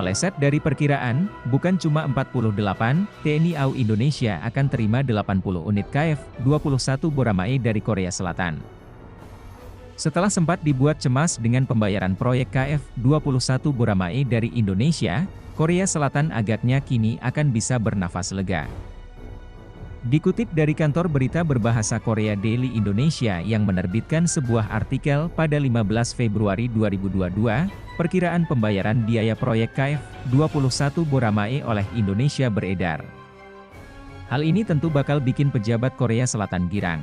Meleset dari perkiraan, bukan cuma 48, TNI AU Indonesia akan terima 80 unit KF-21 Boramae dari Korea Selatan. Setelah sempat dibuat cemas dengan pembayaran proyek KF-21 Boramae dari Indonesia, Korea Selatan agaknya kini akan bisa bernafas lega. Dikutip dari kantor berita berbahasa Korea Daily Indonesia yang menerbitkan sebuah artikel pada 15 Februari 2022, perkiraan pembayaran biaya proyek KF-21 Boramae oleh Indonesia beredar. Hal ini tentu bakal bikin pejabat Korea Selatan girang.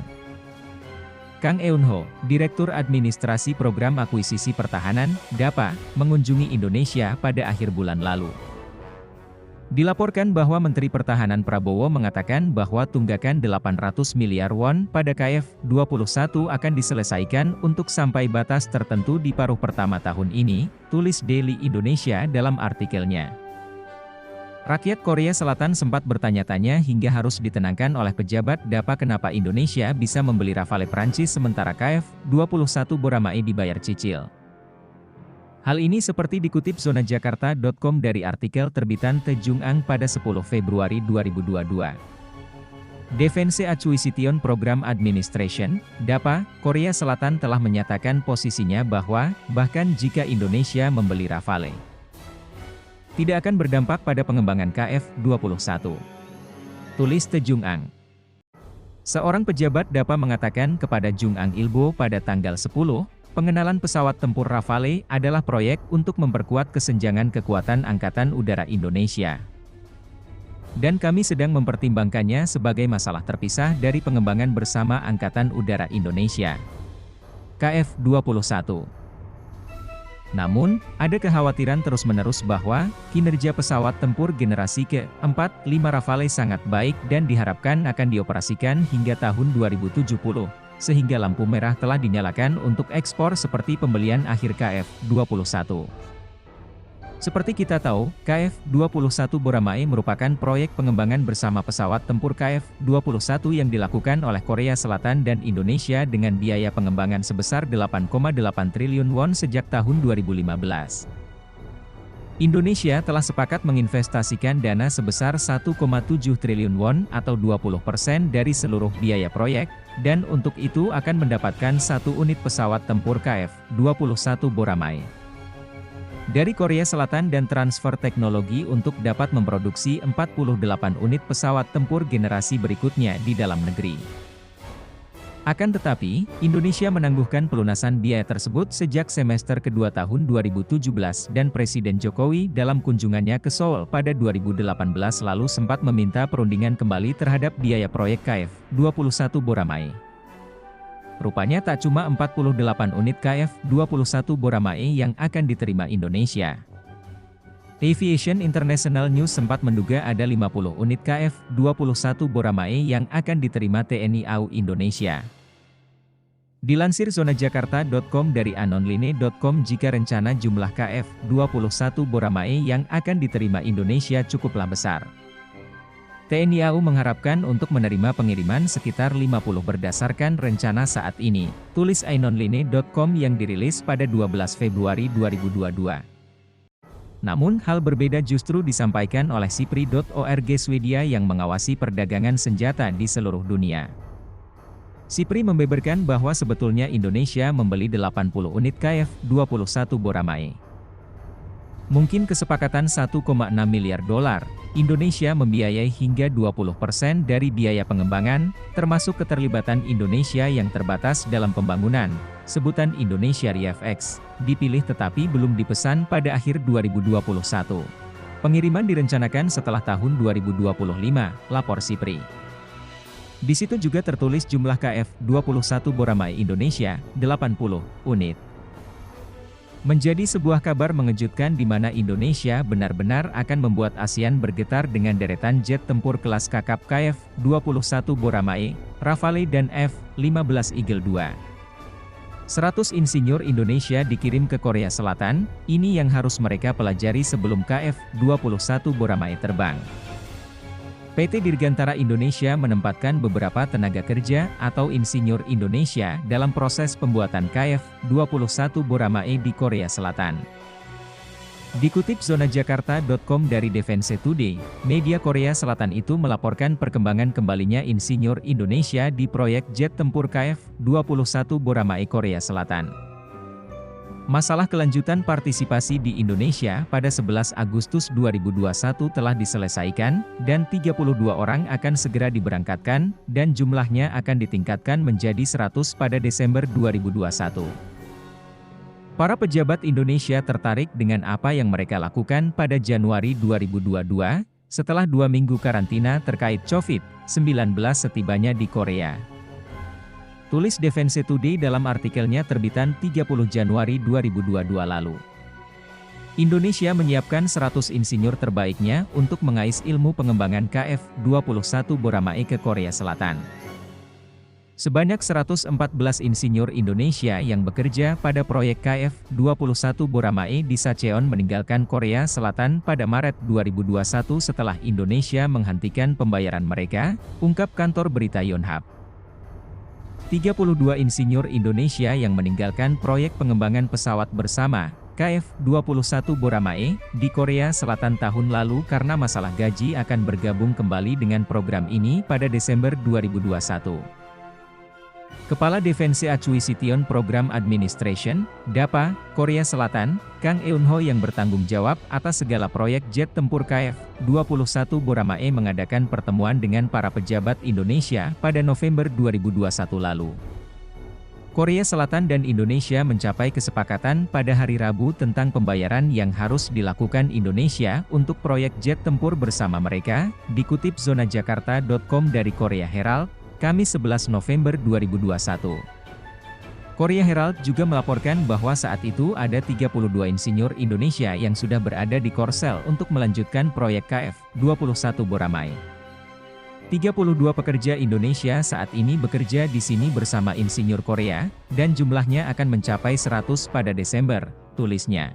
Kang Eun-ho, Direktur Administrasi Program Akuisisi Pertahanan, DAPA, mengunjungi Indonesia pada akhir bulan lalu. Dilaporkan bahwa Menteri Pertahanan Prabowo mengatakan bahwa tunggakan 800 miliar won pada KF-21 akan diselesaikan untuk sampai batas tertentu di paruh pertama tahun ini, tulis Daily Indonesia dalam artikelnya. Rakyat Korea Selatan sempat bertanya-tanya hingga harus ditenangkan oleh pejabat DAPA kenapa Indonesia bisa membeli Rafale Prancis sementara KF-21 Boramae dibayar cicil. Hal ini seperti dikutip zonajakarta.com dari artikel terbitan The Jung-ang pada 10 Februari 2022. Defense Acquisition Program Administration, DAPA, Korea Selatan telah menyatakan posisinya bahwa, bahkan jika Indonesia membeli Rafale, tidak akan berdampak pada pengembangan KF-21. Tulis The Jung-ang. Seorang pejabat DAPA mengatakan kepada Jung-ang Ilbo pada tanggal 10, pengenalan pesawat tempur Rafale adalah proyek untuk memperkuat kesenjangan kekuatan Angkatan Udara Indonesia. Dan kami sedang mempertimbangkannya sebagai masalah terpisah dari pengembangan bersama Angkatan Udara Indonesia. KF-21. Namun, ada kekhawatiran terus-menerus bahwa, kinerja pesawat tempur generasi ke-4, 5 Rafale sangat baik dan diharapkan akan dioperasikan hingga tahun 2070. Sehingga lampu merah telah dinyalakan untuk ekspor seperti pembelian akhir KF-21. Seperti kita tahu, KF-21 Boramae merupakan proyek pengembangan bersama pesawat tempur KF-21 yang dilakukan oleh Korea Selatan dan Indonesia dengan biaya pengembangan sebesar 8,8 triliun won sejak tahun 2015. Indonesia telah sepakat menginvestasikan dana sebesar 1,7 triliun won atau 20% dari seluruh biaya proyek, dan untuk itu akan mendapatkan 1 unit pesawat tempur KF-21 Boramae dari Korea Selatan dan transfer teknologi untuk dapat memproduksi 48 unit pesawat tempur generasi berikutnya di dalam negeri. Akan tetapi, Indonesia menangguhkan pelunasan biaya tersebut sejak semester kedua tahun 2017 dan Presiden Jokowi dalam kunjungannya ke Seoul pada 2018 lalu sempat meminta perundingan kembali terhadap biaya proyek KF-21 Boramae. Rupanya tak cuma 48 unit KF-21 Boramae yang akan diterima Indonesia. Aviation International News sempat menduga ada 50 unit KF-21 Boramae yang akan diterima TNI AU Indonesia. Dilansir zonajakarta.com dari anonline.com jika rencana jumlah KF-21 Boramae yang akan diterima Indonesia cukuplah besar. TNI AU mengharapkan untuk menerima pengiriman sekitar 50 berdasarkan rencana saat ini, tulis anonline.com yang dirilis pada 12 Februari 2022. Namun hal berbeda justru disampaikan oleh SIPRI.org Swedia yang mengawasi perdagangan senjata di seluruh dunia. SIPRI membeberkan bahwa sebetulnya Indonesia membeli 80 unit KF-21 Boramae. Mungkin kesepakatan 1,6 miliar dolar, Indonesia membiayai hingga 20% dari biaya pengembangan, termasuk keterlibatan Indonesia yang terbatas dalam pembangunan. Sebutan Indonesia RIFX, dipilih tetapi belum dipesan pada akhir 2021. Pengiriman direncanakan setelah tahun 2025, lapor SIPRI. Di situ juga tertulis jumlah KF-21 Boramae Indonesia, 80 unit. Menjadi sebuah kabar mengejutkan di mana Indonesia benar-benar akan membuat ASEAN bergetar dengan deretan jet tempur kelas kakap KF-21 Boramae, Rafale dan F-15 Eagle II. 100 insinyur Indonesia dikirim ke Korea Selatan, ini yang harus mereka pelajari sebelum KF-21 Boramae terbang. PT Dirgantara Indonesia menempatkan beberapa tenaga kerja atau insinyur Indonesia dalam proses pembuatan KF-21 Boramae di Korea Selatan. Dikutip zonajakarta.com dari Defense Today, media Korea Selatan itu melaporkan perkembangan kembalinya insinyur Indonesia di proyek jet tempur KF-21 Boramae Korea Selatan. Masalah kelanjutan partisipasi di Indonesia pada 11 Agustus 2021 telah diselesaikan, dan 32 orang akan segera diberangkatkan, dan jumlahnya akan ditingkatkan menjadi 100 pada Desember 2021. Para pejabat Indonesia tertarik dengan apa yang mereka lakukan pada Januari 2022, setelah 2 minggu karantina terkait COVID-19 setibanya di Korea. Tulis Defense Today dalam artikelnya terbitan 30 Januari 2022 lalu. Indonesia menyiapkan 100 insinyur terbaiknya untuk mengais ilmu pengembangan KF-21 Boramae ke Korea Selatan. Sebanyak 114 insinyur Indonesia yang bekerja pada proyek KF-21 Boramae di Sacheon meninggalkan Korea Selatan pada Maret 2021 setelah Indonesia menghentikan pembayaran mereka, ungkap kantor berita Yonhap. 32 insinyur Indonesia yang meninggalkan proyek pengembangan pesawat bersama KF-21 Boramae di Korea Selatan tahun lalu karena masalah gaji akan bergabung kembali dengan program ini pada Desember 2021. Kepala Defense Acquisition Program Administration, DAPA, Korea Selatan, Kang Eun-ho yang bertanggung jawab atas segala proyek jet tempur KF-21 Boramae mengadakan pertemuan dengan para pejabat Indonesia pada November 2021 lalu. Korea Selatan dan Indonesia mencapai kesepakatan pada hari Rabu tentang pembayaran yang harus dilakukan Indonesia untuk proyek jet tempur bersama mereka, dikutip zonajakarta.com dari Korea Herald, Kamis 11 November 2021. Korea Herald juga melaporkan bahwa saat itu ada 32 insinyur Indonesia yang sudah berada di Korsel untuk melanjutkan proyek KF-21 Boramae. 32 pekerja Indonesia saat ini bekerja di sini bersama insinyur Korea, dan jumlahnya akan mencapai 100 pada Desember, tulisnya.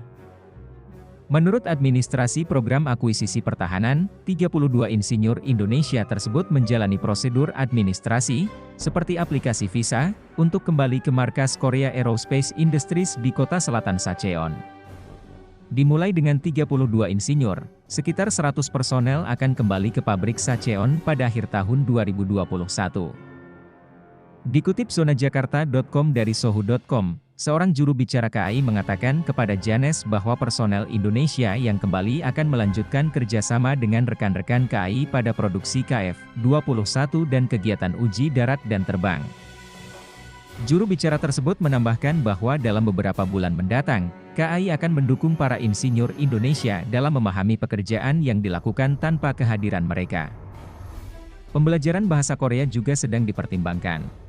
Menurut Administrasi Program Akuisisi Pertahanan, 32 insinyur Indonesia tersebut menjalani prosedur administrasi, seperti aplikasi visa, untuk kembali ke markas Korea Aerospace Industries di kota selatan Sacheon. Dimulai dengan 32 insinyur, sekitar 100 personel akan kembali ke pabrik Sacheon pada akhir tahun 2021. Dikutip zonajakarta.com dari sohu.com, seorang juru bicara KAI mengatakan kepada Janes bahwa personel Indonesia yang kembali akan melanjutkan kerjasama dengan rekan-rekan KAI pada produksi KF-21 dan kegiatan uji darat dan terbang. Juru bicara tersebut menambahkan bahwa dalam beberapa bulan mendatang, KAI akan mendukung para insinyur Indonesia dalam memahami pekerjaan yang dilakukan tanpa kehadiran mereka. Pembelajaran bahasa Korea juga sedang dipertimbangkan.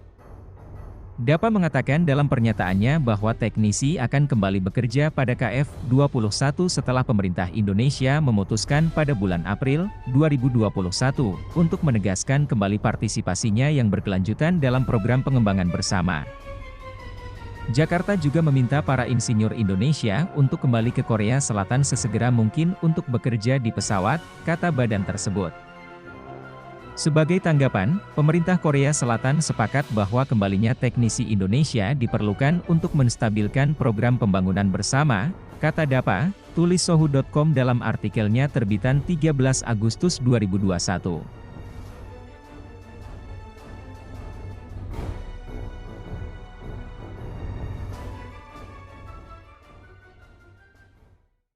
DAPA mengatakan dalam pernyataannya bahwa teknisi akan kembali bekerja pada KF-21 setelah pemerintah Indonesia memutuskan pada bulan April 2021 untuk menegaskan kembali partisipasinya yang berkelanjutan dalam program pengembangan bersama. Jakarta juga meminta para insinyur Indonesia untuk kembali ke Korea Selatan sesegera mungkin untuk bekerja di pesawat, kata badan tersebut. Sebagai tanggapan, pemerintah Korea Selatan sepakat bahwa kembalinya teknisi Indonesia diperlukan untuk menstabilkan program pembangunan bersama, kata DAPA, tulis sohu.com dalam artikelnya terbitan 13 Agustus 2021.